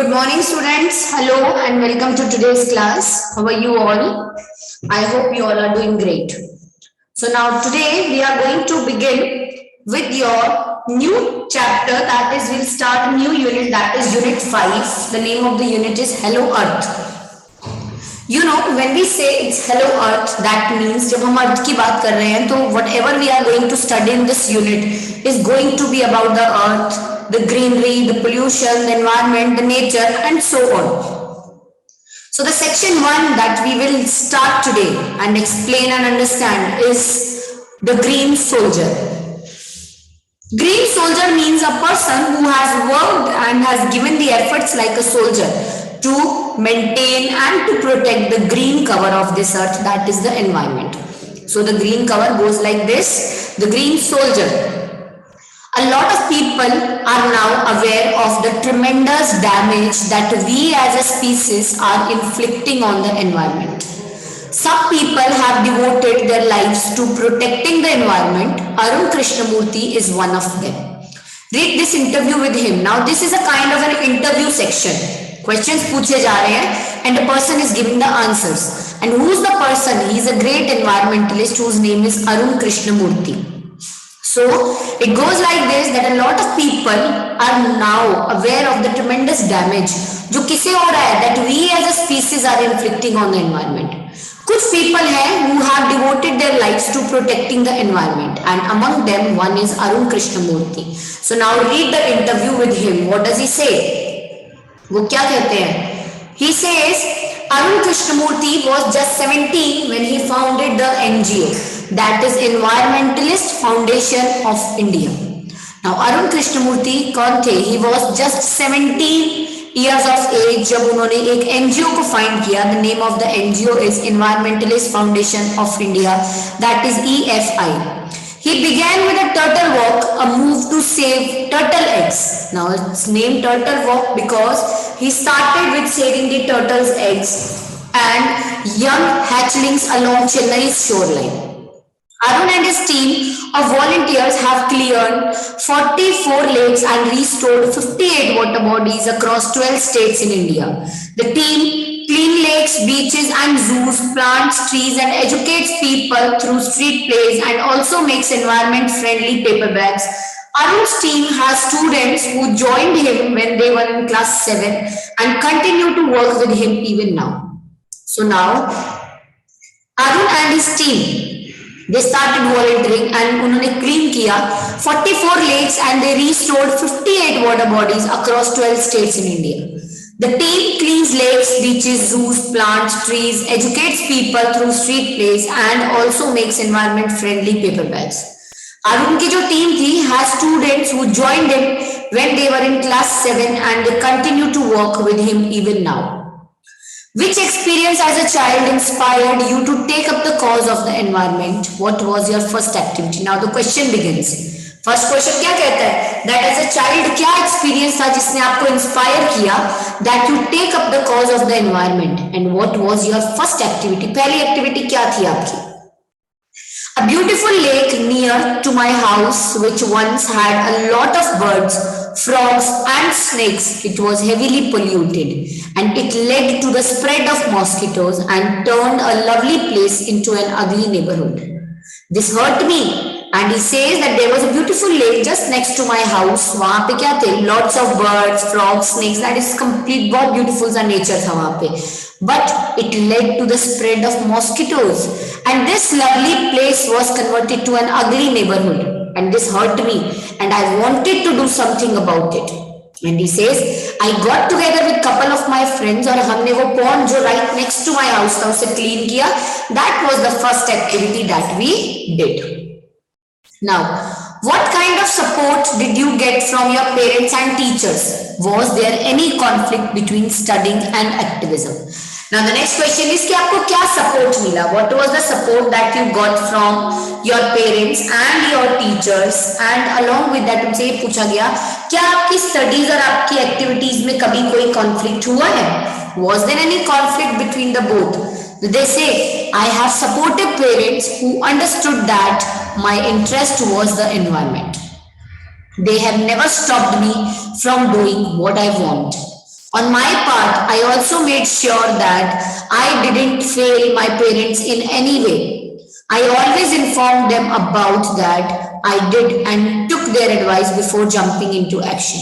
Good morning, students. Hello and welcome to today's class. How are you all? I hope you all are doing great. So now today we are going to begin with your new chapter, that is we'll start a new unit, that is unit 5. The name of the unit is Hello Earth. You know, when we say it's Hello Earth, that means जब हम अर्थ की बात कर रहे हैं तो whatever we are going to study in this unit is going to be about the earth, the greenery, the pollution, the environment, the nature, and so on. So the section 1 that we will start today and explain and understand is the green soldier. Green soldier means a person who has worked and has given the efforts like a soldier to maintain and to protect the green cover of this earth, that is the environment. So the green cover goes like this, the green soldier. A lot of people are now aware of the tremendous damage that we as a species are inflicting on the environment. Some people have devoted their lives to protecting the environment. Arun Krishnamurthy is one of them. Read this interview with him. Now this is a kind of an interview section. Questions पूछे जा रहे हैं and the person is giving the answers. And who's the person? He is a great environmentalist whose name is Arun Krishnamurthy. So it goes like this, that a lot of people are now aware of the tremendous damage जो किसे हो रहा है, that we as a species are inflicting on the environment. कुछ people हैं who have devoted their lives to protecting the environment, and among them one is Arun Krishnamurthy. So now read the interview with him. What does he say? वो क्या कहते हैं? He says Arun Krishnamurthy was just 17 when he founded the NGO, that is Environmentalist Foundation of India. Now Arun Krishnamurthy कौन थे? He was just 17 years of age जब उन्होंने एक NGO को फाइंड किया. The name of the NGO is Environmentalist Foundation of India, that is EFI. He began with a turtle walk, a move to save turtle eggs. Now it's named Turtle Walk because he started with saving the turtles' eggs and young hatchlings along Chennai's shoreline. Arun and his team of volunteers have cleared 44 lakes and restored 58 water bodies across 12 states in India. The team clean lakes, beaches and zoos, plants trees and educates people through street plays and also makes environment-friendly paper bags. Arun's team has students who joined him when they were in class 7 and continue to work with him even now. So now, Arun and his team, they started volunteering and उन्होंने clean किया 44 lakes and they restored 58 water bodies across 12 states in India. The team cleans lakes, beaches, zoos, plants, trees, educates people through street plays and also makes environment-friendly paper bags. Arun की जो team थी has students who joined him when they were in class 7 and they continue to work with him even now. Which experience as a child inspired you to take up the cause of the environment? What was your first activity? Now the question begins. First question क्या कहता है? That as a child क्या experience था जिसने आपको inspire किया that you take up the cause of the environment? And what was your first activity? पहली activity क्या थी आपकी? A beautiful lake near to my house, which once had a lot of birds, frogs and snakes. It was heavily polluted and it led to the spread of mosquitoes and turned a lovely place into an ugly neighborhood. This hurt me. And he says that there was a beautiful lake just next to my house. वहाँ पे क्या थे? Lots of birds, frogs, snakes. That is complete, बहुत beautiful सा nature था वहाँ पे. But it led to the spread of mosquitoes. And this lovely place was converted to an ugly neighborhood. And this hurt me. And I wanted to do something about it. And he says, I got together with couple of my friends और हमने वो pond जो right next to my house था उसे clean किया. That was the first activity that we did. Now, what kind of support did you get from your parents and teachers? Was there any conflict between studying and activism? Now, the next question is कि आपको क्या support मिला? What was the support that you got from your parents and your teachers? And along with that, तुमसे ये पूछा गया क्या आपकी studies और आपकी activities में कभी कोई conflict हुआ है? Was there any conflict between the both? They say, I have supportive parents who understood that my interest was the environment. They have never stopped me from doing what I want. On my part, I also made sure that I didn't fail my parents in any way. I always informed them about that I did and took their advice before jumping into action.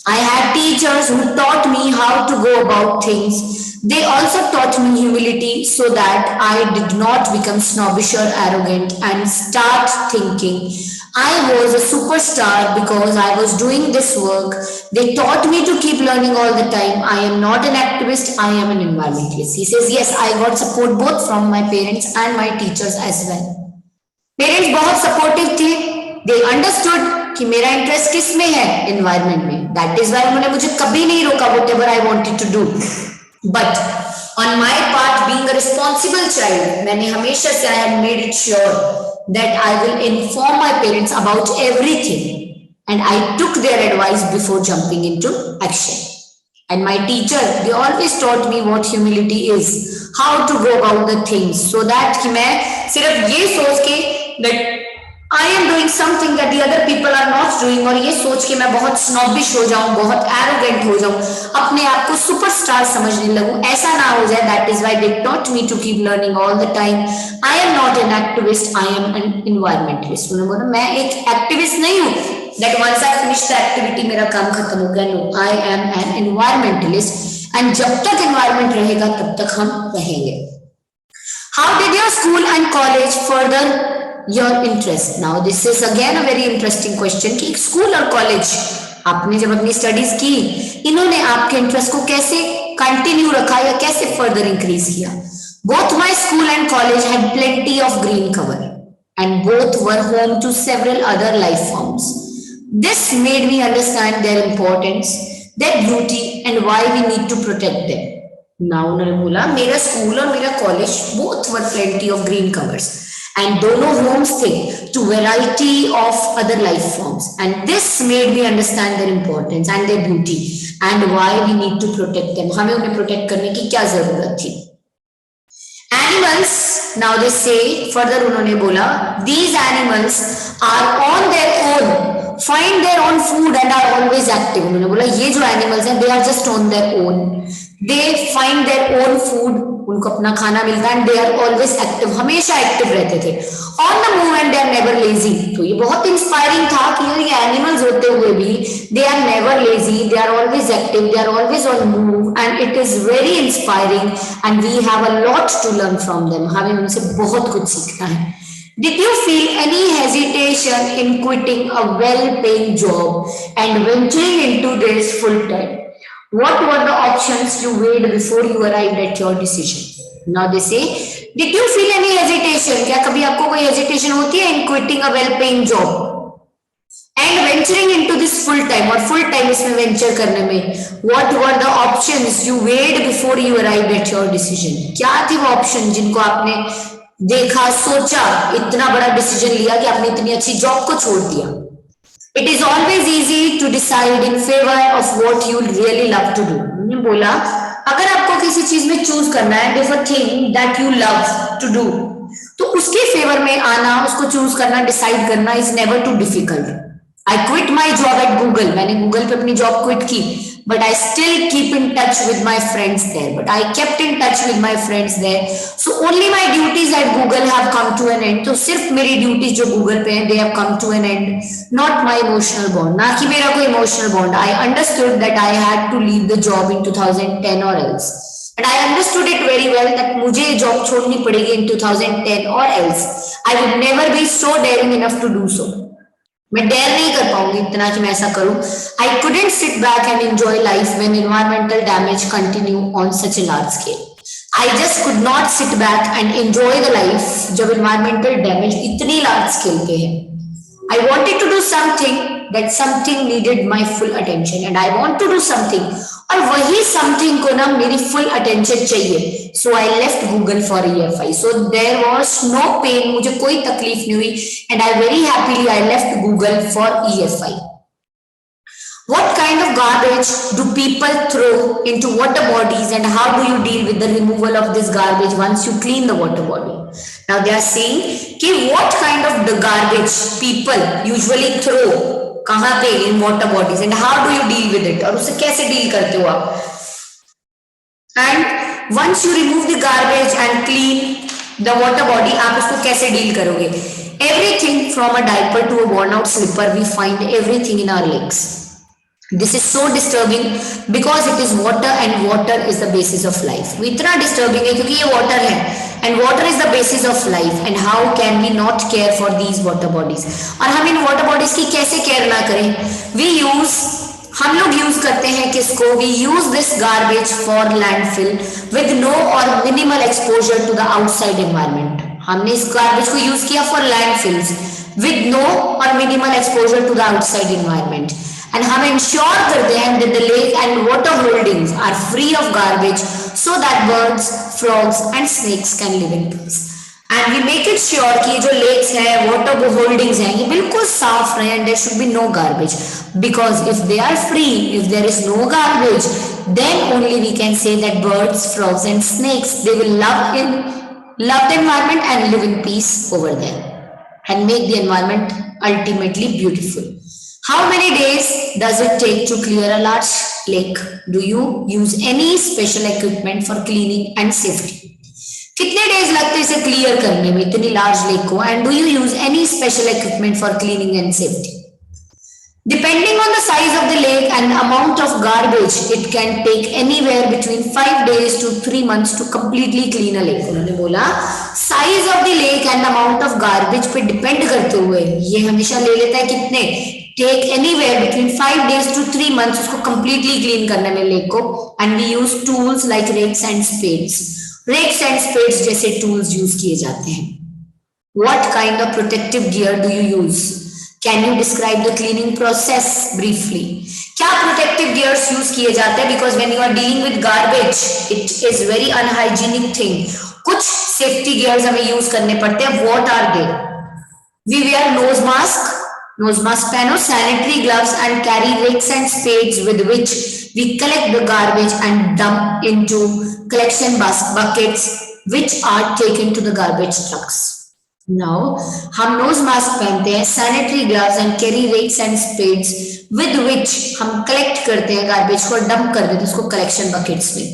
I had teachers who taught me how to go about things. They also taught me humility so that I did not become snobbish or arrogant and start thinking I was a superstar because I was doing this work. They taught me to keep learning all the time. I am not an activist, I am an environmentalist. He says, yes, I got support both from my parents and my teachers as well. Parents बहुत supportive थे, they understood कि मेरा interest किस में है, environment में. That is why उन्होंने मुझे कभी नहीं रोका whatever I wanted to do. But on my part being a responsible child, मैंने हमेशा से I had made it sure that I will inform my parents about everything and I took their advice before jumping into action. And my teacher, they always taught me what humility is, how to go about the things, so that कि मैं सिर्फ ये सोच के that I am doing something that the other people are not doing और ये सोच के मैं बहुत snobbish हो जाऊं, बहुत arrogant हो जाऊं, अपने आप को superstar समझने लगूं, ऐसा ना हो जाए. That is why they taught me to keep learning all the time. I am not an activist, I am an environmentalist. उन्होंने बोला मैं एक activist नहीं हूँ. That once I finish the activity मेरा काम खत्म हो गया. No, I am an environmentalist. And जब तक environment रहेगा तब तक हम रहेंगे. How did your school and college further your interest? Now this is again a very interesting question कि स्कूल और कॉलेज आपने जब अपनी स्टडीज की, इन्होंने आपके इंटरेस्ट को कैसे कंटिन्यू रखा या कैसे फर्दर इंक्रीज किया? Both my school and college had plenty of green cover and both were home to several other life forms. This made me understand their importance, their beauty and why we need to protect them. Now उन्होंने बोला मेरा school और मेरा college both were plenty of green covers and दोनों homes थे to variety of other life forms, and this made me understand their importance and their beauty and why we need to protect them. हमें उन्हें protect करने की क्या जरूरत थी? Animals, now they say further उन्होंने बोला these animals are on their own, find their own food and are always active. उन्होंने बोला ये जो animals हैं they are just on their own, they find their own food, उनको अपना खाना मिलता है and they are always active, हमेशा एक्टिव रहते थे, on the move and they are never lazy. तो ये बहुत इंस्पायरिंग था कि ये एनिमल्स होते हुए भी they are never lazy, they are always active, they are always on move and it is very inspiring and we have a lot to learn from them. हमें उनसे बहुत कुछ सीखना है. Did you feel any hesitation in quitting a well-paying job and venturing into this full-time? What were the options you weighed before you arrived at your decision? Now they say, did you feel any hesitation? क्या कभी आपको कोई hesitation होती है in quitting a well-paying job and venturing into this full-time और full-time इसमें venture करने में? What were the options you weighed before you arrived at your decision? क्या थी वो option जिनको आपने देखा, सोचा, इतना बड़ा डिसीजन लिया कि आपने इतनी अच्छी जॉब को छोड़ दिया? It is always easy to decide in favor of what you really love to do. मैंने बोला अगर आपको किसी चीज में चूज करना है, if a thing that you love to do, तो उसके फेवर में आना, उसको चूज करना, डिसाइड करना is never too difficult. I quit my job at Google. मैंने गूगल पे अपनी जॉब क्विट की, but I still keep in touch with my friends there. But I kept in touch with my friends there. So only my duties at Google have come to an end. तो सिर्फ मेरी duties जो Google पे हैं, they have come to an end. Not my emotional bond. ना कि मेरा कोई emotional bond. I understood that I had to leave the job in 2010 or else. And I understood it very well that मुझे ये job छोड़नी पड़ेगी in 2010 or else. I would never be so daring enough to do so. मैं dare नहीं कर पाऊंगी इतना कि मैं ऐसा करूं. I couldn't sit back and enjoy life when environmental damage continue on such a large scale. I just could not sit back and enjoy the life जब environmental damage इतनी large scale पे है. I wanted to do something, that something needed my full attention and I want to do something और वही something को ना मेरी full attention चाहिए. So I left Google for EFI. So there was no pain, मुझे कोई तकलीफ नहीं हुई and I very happily I left Google for EFI. What kind of garbage do people throw into water bodies and how do you deal with the removal of this garbage once you clean the water body? Now they are saying कि what kind of the garbage people usually throw कहाँ पे in water bodies and how do you deal with it? और उससे कैसे deal करते हो आप? And once you remove the garbage and clean the water body, आप उसको कैसे डील करोगे? Everything from a diaper to a worn out slipper, we find everything in our legs. This is so disturbing because it is water and water is the basis of life. वो इतना disturbing है क्योंकि ये water है and water is the basis of life, and how can we not care for these water bodies? और हम इन water bodies की कैसे care ना करें? हम लोग यूज करते हैं किसको? We use this garbage for landfill with no or minimal exposure to the outside environment. हमने इस गार्बेज को यूज किया for landfills with no or minimal exposure to the outside environment, and हम इंश्योर करते हैं that the lake and water holdings are free of garbage so that birds, frogs and snakes can live in peace. And we make it sure कि जो lakes है, water holdings हैं, ये बिल्कुल साफ रहे and there should be no garbage, because if they are free, if there is no garbage, then only we can say that birds, frogs and snakes, they will love the environment and live in peace over there and make the environment ultimately beautiful. How many days does it take to clear a large lake? Do you use any special equipment for cleaning and safety? कितने days लगते हैं इसे clear करने में, इतनी large lake को? And do you use any special equipment for cleaning and safety? Depending on the size of the lake and amount of garbage, it can take anywhere between 5 days to 3 months to completely clean a lake. उन्होंने बोला size of the lake and amount of garbage पे depend करते हुए ये हमेशा ले लेता है कितने? Take anywhere between 5 days to 3 months उसको completely clean करने में लेक को, and we use tools like rakes and spades. Rakes and spades जैसे tools use किए जाते हैं. What kind of protective gear do you use? Can you describe the cleaning process briefly? क्या protective gears use किए जाते हैं? Because when you are dealing with garbage, it is very unhygienic thing. कुछ safety gears हमें use करने पड़ते हैं. What are they? We wear nose mask पहनो, sanitary gloves and carry rakes and spades with which we collect the garbage and dump into collection buckets which are taken to the garbage trucks. Now, हम nose mask पहनते हैं, sanitary gloves and carry rakes and spades with which हम collect करते हैं garbage को, dump कर देते हैं उसको collection buckets में,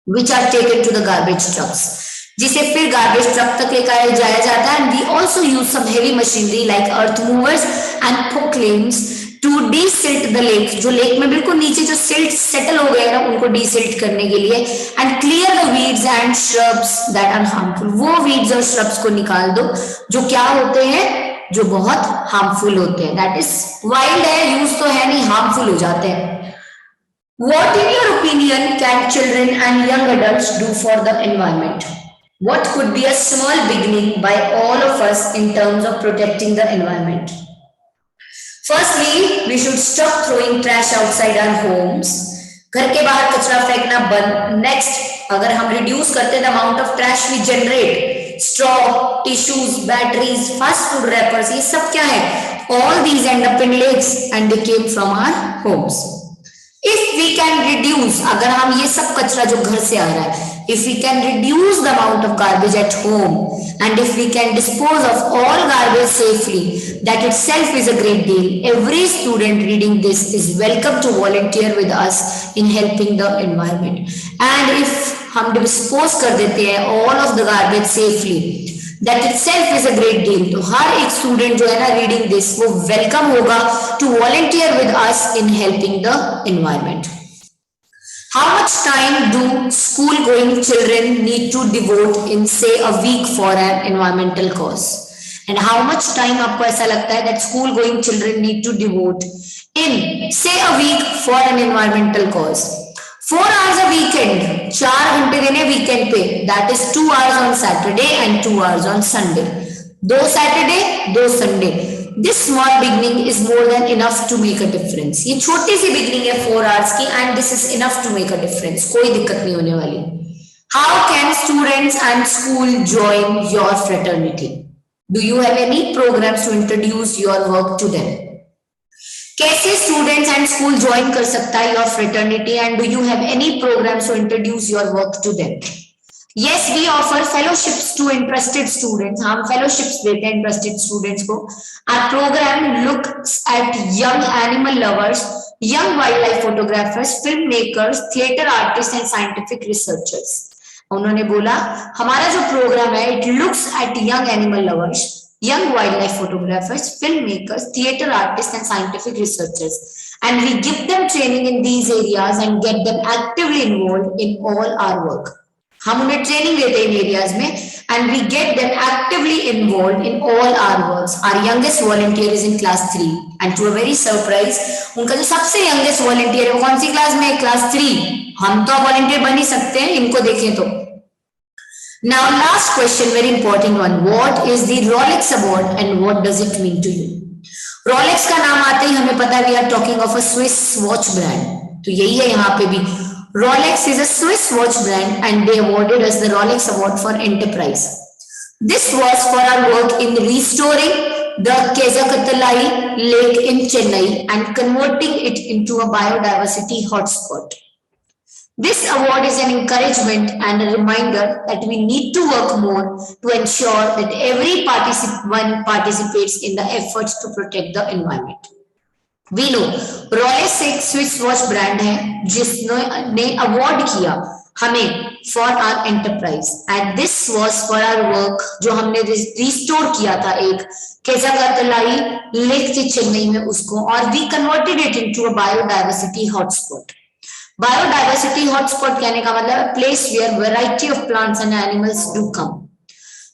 which are taken to the garbage trucks, जिसे फिर garbage truck तक लेकर जाया जाता है. And we also use some heavy machinery like earth movers and proclaims to desilt the lake. जो lake में बिल्कुल नीचे जो silt settle हो गए ना, उनको desilt करने के लिए, and clear the weeds and shrubs that are harmful. वो weeds और shrubs को निकाल दो जो क्या होते हैं, जो बहुत harmful होते हैं. That is wild है, use तो है नहीं, harmful हो जाते हैं. What in your opinion can children and young adults do for the environment? What could be a small beginning by all of us in terms of protecting the environment? Firstly, we should stop throwing trash outside our homes. घर के बाहर कचरा फेंकना बंद. Next, अगर हम reduce करते हैं the amount of trash we generate, straw, tissues, batteries, fast food wrappers, ये सब क्या है? All these end up in lakes and they came from our homes. If we can reduce, अगर हम ये सब कचरा जो घर से आ रहा है, if we can reduce the amount of garbage at home and if we can dispose of all garbage safely, that itself is a great deal. Every student reading this is welcome to volunteer with us in helping the environment. And if हम dispose कर देते हैं all of the garbage safely, that itself is a great deal. तो हर एक student जो है ना reading this वो welcome होगा to volunteer with us in helping the environment. How much time do school going children need to devote in say a week for an environmental cause? And how much time आपको ऐसा लगता है that school going children need to devote in say a week for an environmental cause? 4 hours a weekend, 4 घंटे देने weekend पे, that is 2 hours on Saturday and 2 hours on Sunday. 2 Saturday, 2 Sunday. This small beginning is more than enough to make a difference. ये छोटी सी beginning है 4 hours की and this is enough to make a difference. कोई दिक्कत नहीं होने वाली. How can students and school join your fraternity? Do you have any programs to introduce your work to them? कैसे students and school join कर सकता है your fraternity and do you have any programs to introduce your work to them? Yes, we offer fellowships to interested students. हम fellowships देते हैं interested students को. Our program looks at young animal lovers, young wildlife photographers, filmmakers, theater artists and scientific researchers. उन्होंने बोला हमारा जो programme है it looks at young animal lovers, young wildlife photographers, filmmakers, theater artists and scientific researchers, and we give them training in these areas and get them actively involved in all our work. हम उन्हें training देते हैं इन areas में and we get them actively involve in all our works. Our youngest volunteer is in class 3 and to a very surprise उनका जो सबसे youngest volunteer है वो कौन सी क्लास में है? क्लास 3. हम तो वॉलंटियर बन ही सकते हैं इनको देखें तो. Now last question, very important one. What is the Rolex award and what does it mean to you? Rolex का नाम आते ही हमें पता है we are talking of a Swiss watch brand. तो यही है यहाँ पे भी. Rolex is a Swiss watch brand and they awarded us the Rolex Award for Enterprise. This was for our work in restoring the Kezhakatalai Lake in Chennai and converting it into a biodiversity hotspot. This award is an encouragement and a reminder that we need to work more to ensure that every participant participates in the efforts to protect the environment. We know Rolex एक Swiss watch brand है जिसने award किया हमें for our enterprise and this was for our work जो हमने restore किया था एक केजागतलाई लेक थी चेन्नई में उसको और we converted it into a biodiversity hotspot. Biodiversity hotspot कहने का मतलब place where variety of plants and animals do come.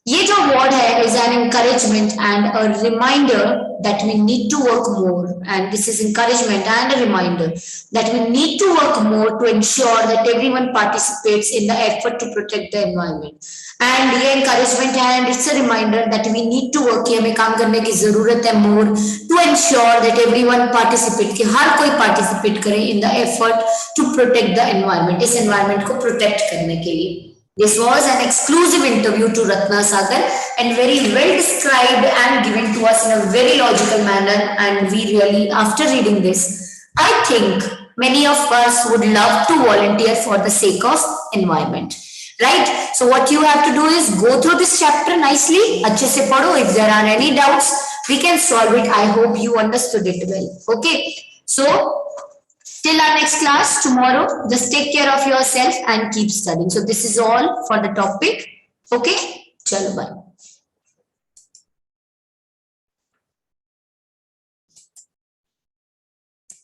ये जो अवार्ड है is an encouragement and a reminder that we need to work more, and this is encouragement and a reminder that we need to work more to ensure that everyone participates in the effort to protect the environment. And ये encouragement है and it's a reminder that we need to work, कि हमें काम करने की जरूरत है more to ensure that everyone participate, कि हर कोई participate करे in the effort to protect the environment, इस environment को protect करने के लिए. This was an exclusive interview to Ratna Sagar and very well described and given to us in a very logical manner, and we really, after reading this, I think many of us would love to volunteer for the sake of environment. Right? So what you have to do is go through this chapter nicely, अच्छे से पढ़ो. If there are any doubts, we can solve it. I hope you understood it well. Okay? So till our next class tomorrow, just take care of yourself and keep studying. So this is all for the topic. Okay? Chalo bye.